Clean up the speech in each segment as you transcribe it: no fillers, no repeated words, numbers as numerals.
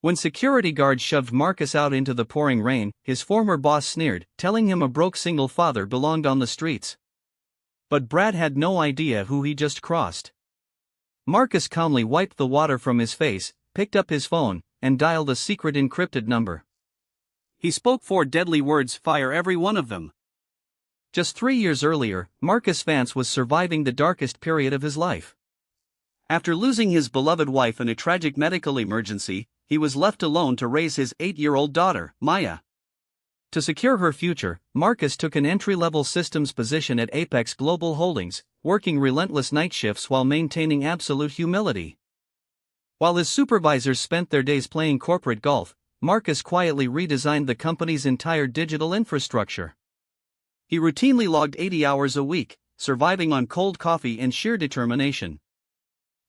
When security guards shoved Marcus out into the pouring rain, his former boss sneered, telling him a broke single father belonged on the streets. But Brad had no idea who he just crossed. Marcus calmly wiped the water from his face, picked up his phone, and dialed a secret encrypted number. He spoke 4 deadly words: fire every one of them. Just 3 years earlier, Marcus Vance was surviving the darkest period of his life. After losing his beloved wife in a tragic medical emergency, he was left alone to raise his 8-year-old daughter, Maya. To secure her future, Marcus took an entry-level systems position at Apex Global Holdings, working relentless night shifts while maintaining absolute humility. While his supervisors spent their days playing corporate golf, Marcus quietly redesigned the company's entire digital infrastructure. He routinely logged 80 hours a week, surviving on cold coffee and sheer determination.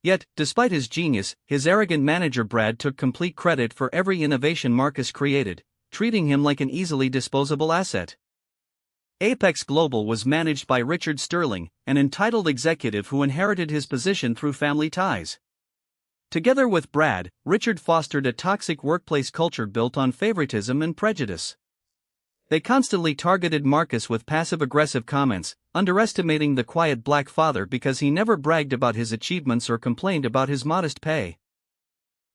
Yet, despite his genius, his arrogant manager Brad took complete credit for every innovation Marcus created, treating him like an easily disposable asset. Apex Global was managed by Richard Sterling, an entitled executive who inherited his position through family ties. Together with Brad, Richard fostered a toxic workplace culture built on favoritism and prejudice. They constantly targeted Marcus with passive-aggressive comments, underestimating the quiet black father because he never bragged about his achievements or complained about his modest pay.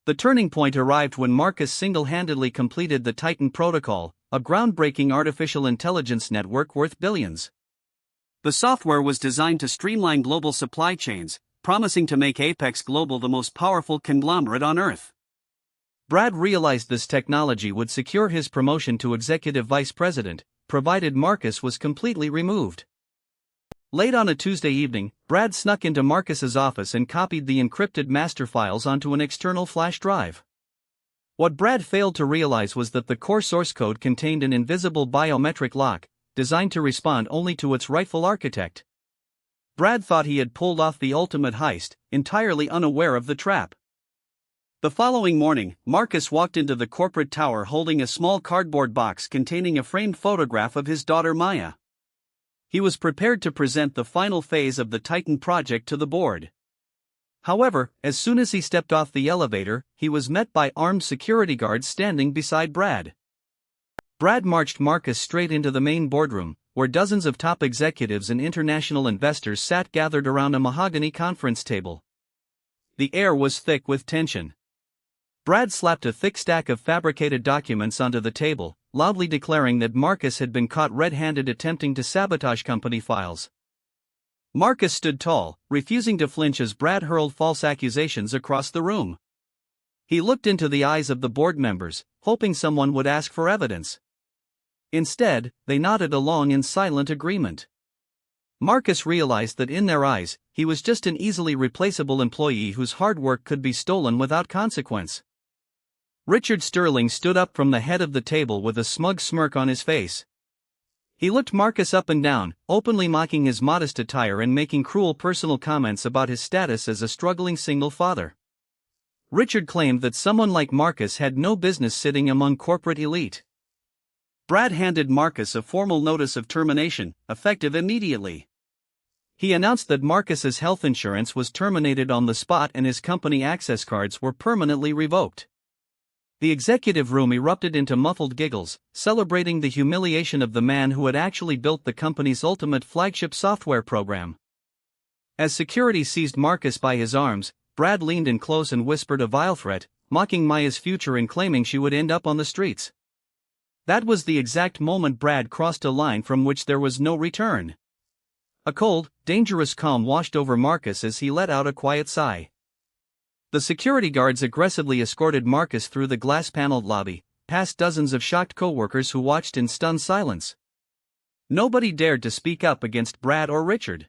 The turning point arrived when Marcus single-handedly completed the Titan Protocol, a groundbreaking artificial intelligence network worth billions. The software was designed to streamline global supply chains, promising to make Apex Global the most powerful conglomerate on Earth. Brad realized this technology would secure his promotion to executive vice president, provided Marcus was completely removed. Late on a Tuesday evening, Brad snuck into Marcus's office and copied the encrypted master files onto an external flash drive. What Brad failed to realize was that the core source code contained an invisible biometric lock, designed to respond only to its rightful architect. Brad thought he had pulled off the ultimate heist, entirely unaware of the trap. The following morning, Marcus walked into the corporate tower holding a small cardboard box containing a framed photograph of his daughter Maya. He was prepared to present the final phase of the Titan project to the board. However, as soon as he stepped off the elevator, he was met by armed security guards standing beside Brad. Brad marched Marcus straight into the main boardroom, where dozens of top executives and international investors sat gathered around a mahogany conference table. The air was thick with tension. Brad slapped a thick stack of fabricated documents onto the table, loudly declaring that Marcus had been caught red-handed attempting to sabotage company files. Marcus stood tall, refusing to flinch as Brad hurled false accusations across the room. He looked into the eyes of the board members, hoping someone would ask for evidence. Instead, they nodded along in silent agreement. Marcus realized that in their eyes, he was just an easily replaceable employee whose hard work could be stolen without consequence. Richard Sterling stood up from the head of the table with a smug smirk on his face. He looked Marcus up and down, openly mocking his modest attire and making cruel personal comments about his status as a struggling single father. Richard claimed that someone like Marcus had no business sitting among corporate elite. Brad handed Marcus a formal notice of termination, effective immediately. He announced that Marcus's health insurance was terminated on the spot and his company access cards were permanently revoked. The executive room erupted into muffled giggles, celebrating the humiliation of the man who had actually built the company's ultimate flagship software program. As security seized Marcus by his arms, Brad leaned in close and whispered a vile threat, mocking Maya's future and claiming she would end up on the streets. That was the exact moment Brad crossed a line from which there was no return. A cold, dangerous calm washed over Marcus as he let out a quiet sigh. The security guards aggressively escorted Marcus through the glass-paneled lobby, past dozens of shocked co-workers who watched in stunned silence. Nobody dared to speak up against Brad or Richard.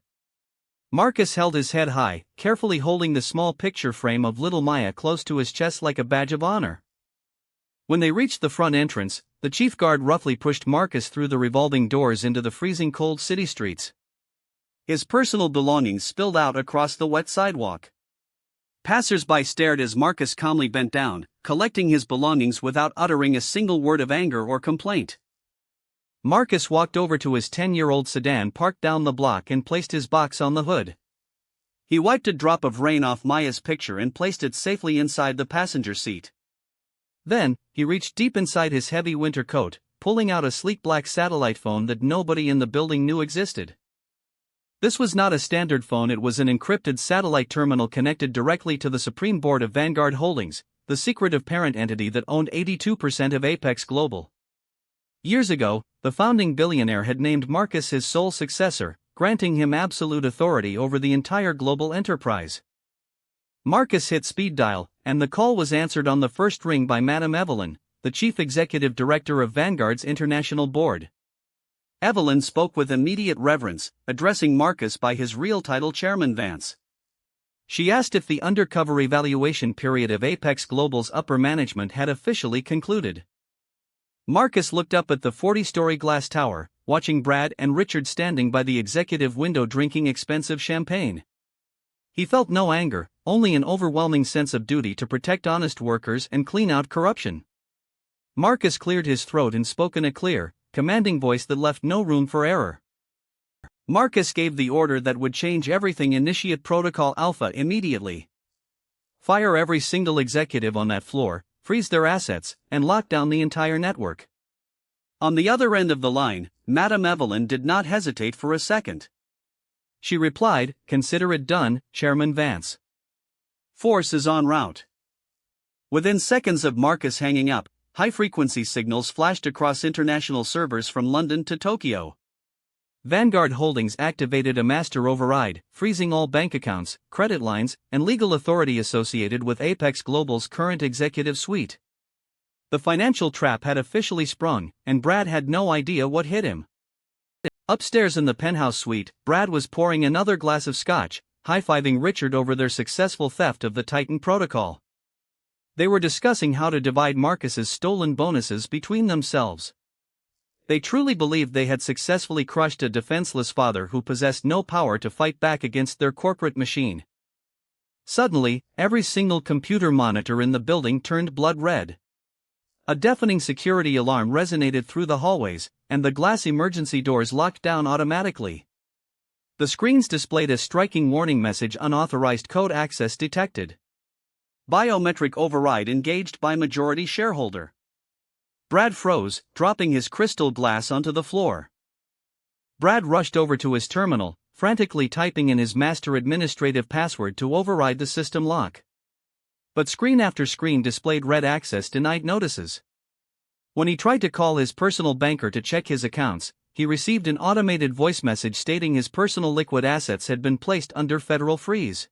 Marcus held his head high, carefully holding the small picture frame of little Maya close to his chest like a badge of honor. When they reached the front entrance, the chief guard roughly pushed Marcus through the revolving doors into the freezing cold city streets. His personal belongings spilled out across the wet sidewalk. Passers-by stared as Marcus calmly bent down, collecting his belongings without uttering a single word of anger or complaint. Marcus walked over to his 10-year-old sedan parked down the block and placed his box on the hood. He wiped a drop of rain off Maya's picture and placed it safely inside the passenger seat. Then, he reached deep inside his heavy winter coat, pulling out a sleek black satellite phone that nobody in the building knew existed. This was not a standard phone, it was an encrypted satellite terminal connected directly to the Supreme Board of Vanguard Holdings, the secretive parent entity that owned 82% of Apex Global. Years ago, the founding billionaire had named Marcus his sole successor, granting him absolute authority over the entire global enterprise. Marcus hit speed dial, and the call was answered on the first ring by Madame Evelyn, the chief executive director of Vanguard's international board. Evelyn spoke with immediate reverence, addressing Marcus by his real title, Chairman Vance. She asked if the undercover evaluation period of Apex Global's upper management had officially concluded. Marcus looked up at the 40-story glass tower, watching Brad and Richard standing by the executive window drinking expensive champagne. He felt no anger, only an overwhelming sense of duty to protect honest workers and clean out corruption. Marcus cleared his throat and spoke in a clear, commanding voice that left no room for error. Marcus gave the order that would change everything: initiate Protocol Alpha immediately. Fire every single executive on that floor, freeze their assets, and lock down the entire network. On the other end of the line, Madame Evelyn did not hesitate for a second. She replied, "Consider it done, Chairman Vance. Force is en route." Within seconds of Marcus hanging up, high-frequency signals flashed across international servers from London to Tokyo. Vanguard Holdings activated a master override, freezing all bank accounts, credit lines, and legal authority associated with Apex Global's current executive suite. The financial trap had officially sprung, and Brad had no idea what hit him. Upstairs in the penthouse suite, Brad was pouring another glass of scotch, high-fiving Richard over their successful theft of the Titan protocol. They were discussing how to divide Marcus's stolen bonuses between themselves. They truly believed they had successfully crushed a defenseless father who possessed no power to fight back against their corporate machine. Suddenly, every single computer monitor in the building turned blood red. A deafening security alarm resonated through the hallways, and the glass emergency doors locked down automatically. The screens displayed a striking warning message: unauthorized code access detected. Biometric override engaged by majority shareholder. Brad froze, dropping his crystal glass onto the floor. Brad rushed over to his terminal, frantically typing in his master administrative password to override the system lock. But screen after screen displayed red access denied notices. When he tried to call his personal banker to check his accounts, he received an automated voice message stating his personal liquid assets had been placed under federal freeze.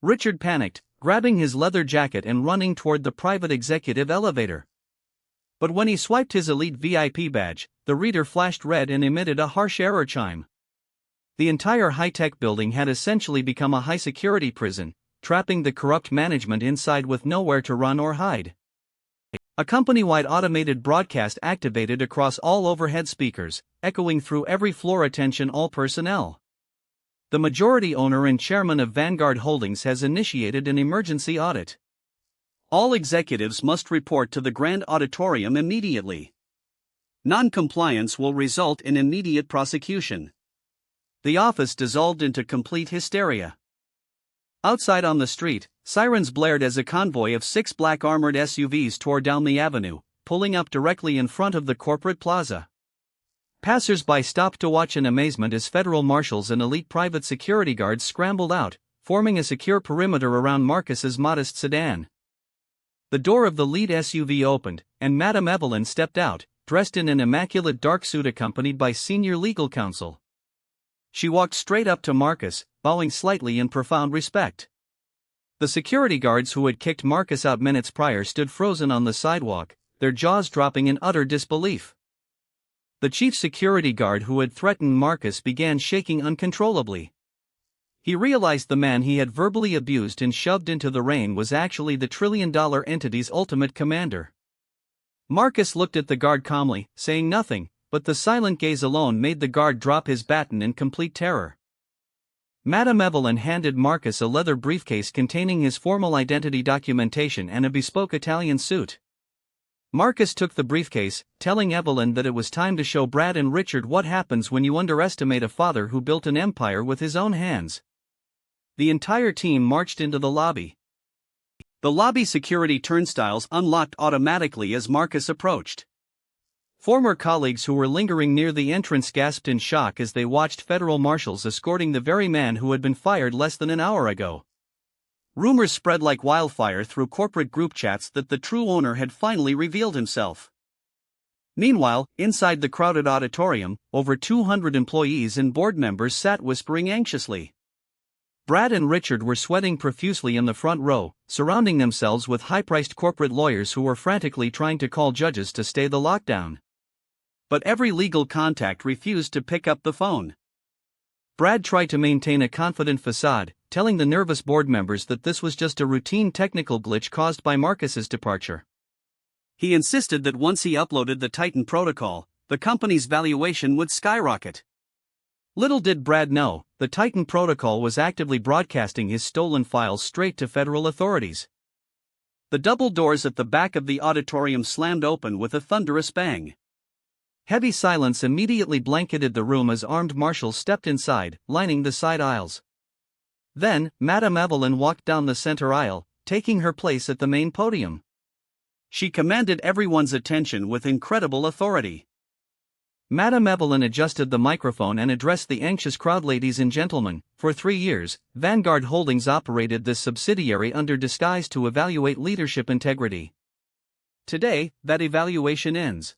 Richard panicked, grabbing his leather jacket and running toward the private executive elevator. But when he swiped his elite VIP badge, the reader flashed red and emitted a harsh error chime. The entire high-tech building had essentially become a high-security prison, trapping the corrupt management inside with nowhere to run or hide. A company-wide automated broadcast activated across all overhead speakers, echoing through every floor: attention all personnel. The majority owner and chairman of Vanguard Holdings has initiated an emergency audit. All executives must report to the Grand Auditorium immediately. Non-compliance will result in immediate prosecution. The office dissolved into complete hysteria. Outside on the street, sirens blared as a convoy of 6 black armored SUVs tore down the avenue, pulling up directly in front of the corporate plaza. Passers-by stopped to watch in amazement as federal marshals and elite private security guards scrambled out, forming a secure perimeter around Marcus's modest sedan. The door of the lead SUV opened, and Madame Evelyn stepped out, dressed in an immaculate dark suit accompanied by senior legal counsel. She walked straight up to Marcus, bowing slightly in profound respect. The security guards who had kicked Marcus out minutes prior stood frozen on the sidewalk, their jaws dropping in utter disbelief. The chief security guard who had threatened Marcus began shaking uncontrollably. He realized the man he had verbally abused and shoved into the rain was actually the trillion-dollar entity's ultimate commander. Marcus looked at the guard calmly, saying nothing, but the silent gaze alone made the guard drop his baton in complete terror. Madame Evelyn handed Marcus a leather briefcase containing his formal identity documentation and a bespoke Italian suit. Marcus took the briefcase, telling Evelyn that it was time to show Brad and Richard what happens when you underestimate a father who built an empire with his own hands. The entire team marched into the lobby. The lobby security turnstiles unlocked automatically as Marcus approached. Former colleagues who were lingering near the entrance gasped in shock as they watched federal marshals escorting the very man who had been fired less than an hour ago. Rumors spread like wildfire through corporate group chats that the true owner had finally revealed himself. Meanwhile, inside the crowded auditorium, over 200 employees and board members sat whispering anxiously. Brad and Richard were sweating profusely in the front row, surrounding themselves with high-priced corporate lawyers who were frantically trying to call judges to stay the lockdown. But every legal contact refused to pick up the phone. Brad tried to maintain a confident facade, telling the nervous board members that this was just a routine technical glitch caused by Marcus's departure. He insisted that once he uploaded the Titan protocol, the company's valuation would skyrocket. Little did Brad know, the Titan protocol was actively broadcasting his stolen files straight to federal authorities. The double doors at the back of the auditorium slammed open with a thunderous bang. Heavy silence immediately blanketed the room as armed marshals stepped inside, lining the side aisles. Then, Madame Evelyn walked down the center aisle, taking her place at the main podium. She commanded everyone's attention with incredible authority. Madame Evelyn adjusted the microphone and addressed the anxious crowd. Ladies and gentlemen, for 3 years, Vanguard Holdings operated this subsidiary under disguise to evaluate leadership integrity. Today, that evaluation ends.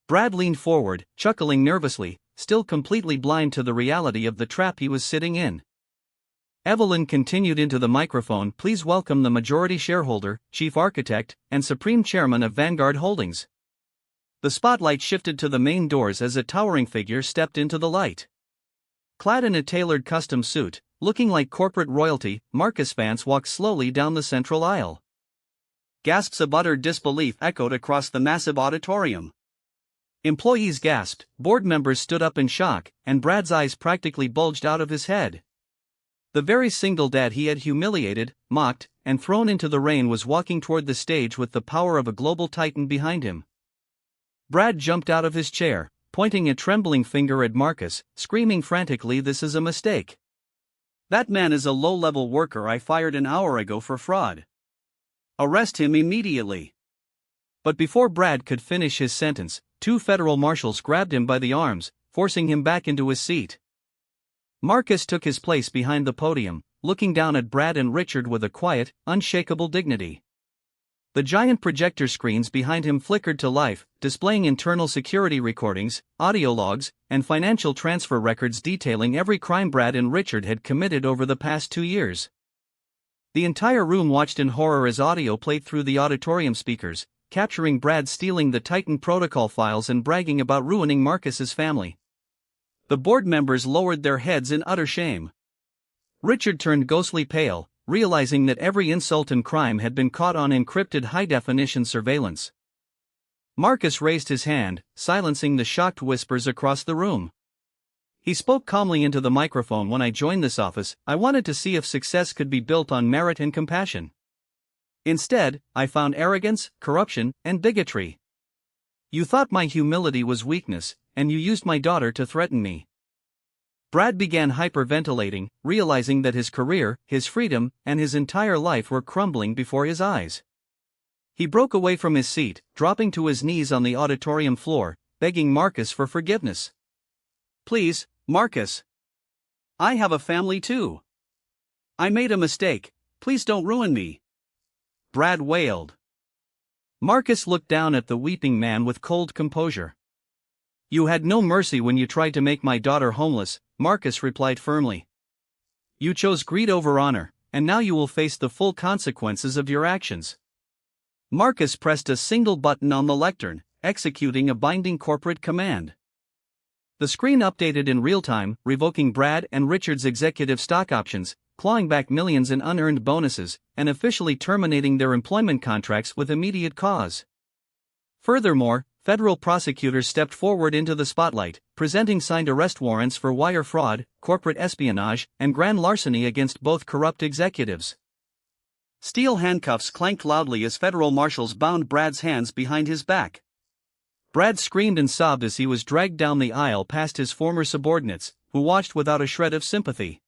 Brad leaned forward, chuckling nervously, still completely blind to the reality of the trap he was sitting in. Evelyn continued into the microphone. Please welcome the majority shareholder, chief architect, and supreme chairman of Vanguard Holdings. The spotlight shifted to the main doors as a towering figure stepped into the light. Clad in a tailored custom suit, looking like corporate royalty, Marcus Vance walked slowly down the central aisle. Gasps of utter disbelief echoed across the massive auditorium. Employees gasped, board members stood up in shock, and Brad's eyes practically bulged out of his head. The very single dad he had humiliated, mocked, and thrown into the rain was walking toward the stage with the power of a global titan behind him. Brad jumped out of his chair, pointing a trembling finger at Marcus, screaming frantically, "This is a mistake. That man is a low-level worker I fired an hour ago for fraud. Arrest him immediately." But before Brad could finish his sentence, 2 federal marshals grabbed him by the arms, forcing him back into his seat. Marcus took his place behind the podium, looking down at Brad and Richard with a quiet, unshakable dignity. The giant projector screens behind him flickered to life, displaying internal security recordings, audio logs, and financial transfer records detailing every crime Brad and Richard had committed over the past 2 years. The entire room watched in horror as audio played through the auditorium speakers, capturing Brad stealing the Titan protocol files and bragging about ruining Marcus's family. The board members lowered their heads in utter shame. Richard turned ghostly pale, realizing that every insult and crime had been caught on encrypted high-definition surveillance. Marcus raised his hand, silencing the shocked whispers across the room. He spoke calmly into the microphone. "When I joined this office, I wanted to see if success could be built on merit and compassion. Instead, I found arrogance, corruption, and bigotry. You thought my humility was weakness, and you used my daughter to threaten me." Brad began hyperventilating, realizing that his career, his freedom, and his entire life were crumbling before his eyes. He broke away from his seat, dropping to his knees on the auditorium floor, begging Marcus for forgiveness. "Please, Marcus. I have a family too. I made a mistake, please don't ruin me," Brad wailed. Marcus looked down at the weeping man with cold composure. "You had no mercy when you tried to make my daughter homeless," Marcus replied firmly. "You chose greed over honor, and now you will face the full consequences of your actions." Marcus pressed a single button on the lectern, executing a binding corporate command. The screen updated in real time, revoking Brad and Richard's executive stock options, clawing back millions in unearned bonuses, and officially terminating their employment contracts with immediate cause. Furthermore, federal prosecutors stepped forward into the spotlight, presenting signed arrest warrants for wire fraud, corporate espionage, and grand larceny against both corrupt executives. Steel handcuffs clanked loudly as federal marshals bound Brad's hands behind his back. Brad screamed and sobbed as he was dragged down the aisle past his former subordinates, who watched without a shred of sympathy.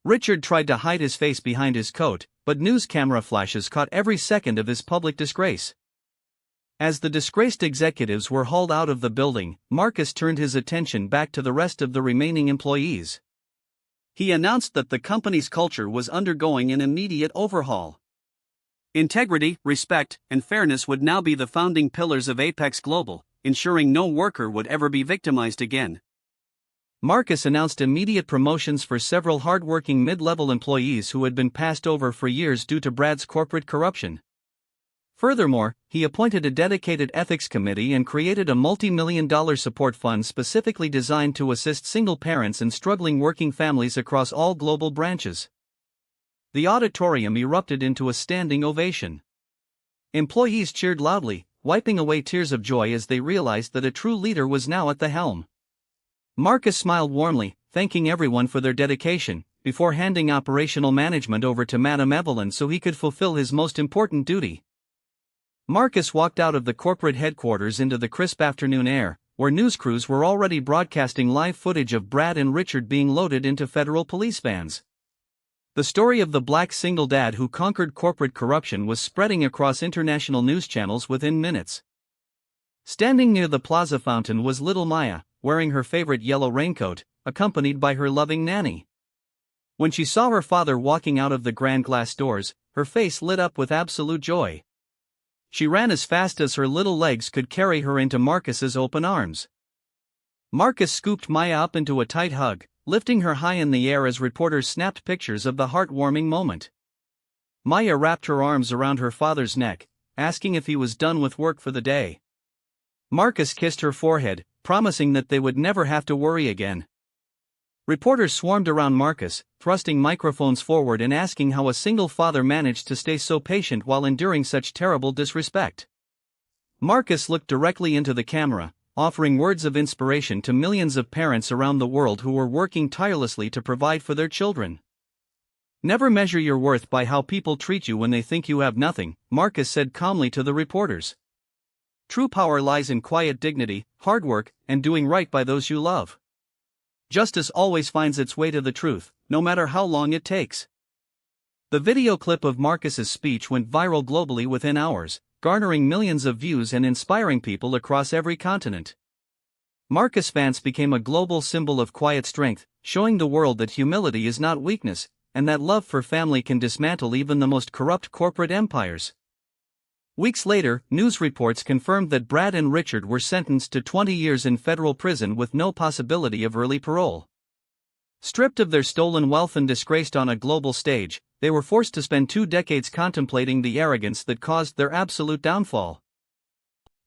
Richard tried to hide his face behind his coat, but news camera flashes caught every second of his public disgrace. As the disgraced executives were hauled out of the building, Marcus turned his attention back to the rest of the remaining employees. He announced that the company's culture was undergoing an immediate overhaul. Integrity, respect, and fairness would now be the founding pillars of Apex Global, ensuring no worker would ever be victimized again. Marcus announced immediate promotions for several hardworking mid-level employees who had been passed over for years due to Brad's corporate corruption. Furthermore, he appointed a dedicated ethics committee and created a multi-million-dollar support fund specifically designed to assist single parents and struggling working families across all global branches. The auditorium erupted into a standing ovation. Employees cheered loudly, wiping away tears of joy as they realized that a true leader was now at the helm. Marcus smiled warmly, thanking everyone for their dedication, before handing operational management over to Madame Evelyn so he could fulfill his most important duty. Marcus walked out of the corporate headquarters into the crisp afternoon air, where news crews were already broadcasting live footage of Brad and Richard being loaded into federal police vans. The story of the black single dad who conquered corporate corruption was spreading across international news channels within minutes. Standing near the plaza fountain was little Maya, wearing her favorite yellow raincoat, accompanied by her loving nanny. When she saw her father walking out of the grand glass doors, her face lit up with absolute joy. She ran as fast as her little legs could carry her into Marcus's open arms. Marcus scooped Maya up into a tight hug, lifting her high in the air as reporters snapped pictures of the heartwarming moment. Maya wrapped her arms around her father's neck, asking if he was done with work for the day. Marcus kissed her forehead, promising that they would never have to worry again. Reporters swarmed around Marcus, thrusting microphones forward and asking how a single father managed to stay so patient while enduring such terrible disrespect. Marcus looked directly into the camera, offering words of inspiration to millions of parents around the world who were working tirelessly to provide for their children. Never measure your worth by how people treat you when they think you have nothing, Marcus said calmly to the reporters. True power lies in quiet dignity, hard work, and doing right by those you love. Justice always finds its way to the truth, no matter how long it takes. The video clip of Marcus's speech went viral globally within hours, garnering millions of views and inspiring people across every continent. Marcus fans became a global symbol of quiet strength, showing the world that humility is not weakness, and that love for family can dismantle even the most corrupt corporate empires. Weeks later, news reports confirmed that Brad and Richard were sentenced to 20 years in federal prison with no possibility of early parole. Stripped of their stolen wealth and disgraced on a global stage, they were forced to spend 2 decades contemplating the arrogance that caused their absolute downfall.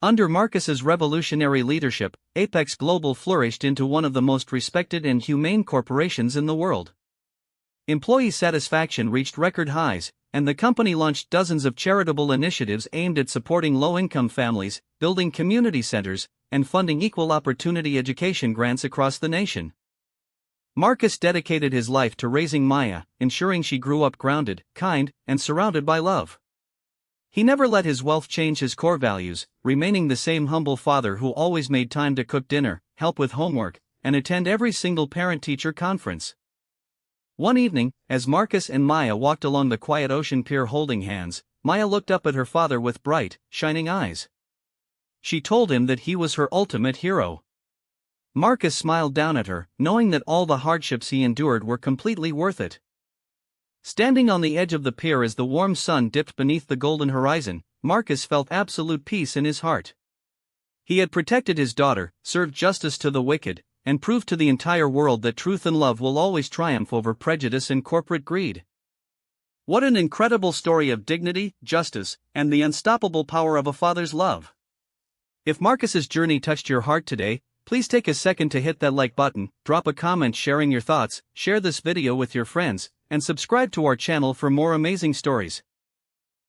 Under Marcus's revolutionary leadership, Apex Global flourished into one of the most respected and humane corporations in the world. Employee satisfaction reached record highs, and the company launched dozens of charitable initiatives aimed at supporting low-income families, building community centers, and funding equal opportunity education grants across the nation. Marcus dedicated his life to raising Maya, ensuring she grew up grounded, kind, and surrounded by love. He never let his wealth change his core values, remaining the same humble father who always made time to cook dinner, help with homework, and attend every single parent-teacher conference. One evening, as Marcus and Maya walked along the quiet ocean pier holding hands, Maya looked up at her father with bright, shining eyes. She told him that he was her ultimate hero. Marcus smiled down at her, knowing that all the hardships he endured were completely worth it. Standing on the edge of the pier as the warm sun dipped beneath the golden horizon, Marcus felt absolute peace in his heart. He had protected his daughter, served justice to the wicked, and proved to the entire world that truth and love will always triumph over prejudice and corporate greed. What an incredible story of dignity, justice, and the unstoppable power of a father's love. If Marcus's journey touched your heart today, please take a second to hit that like button, drop a comment sharing your thoughts, share this video with your friends, and subscribe to our channel for more amazing stories.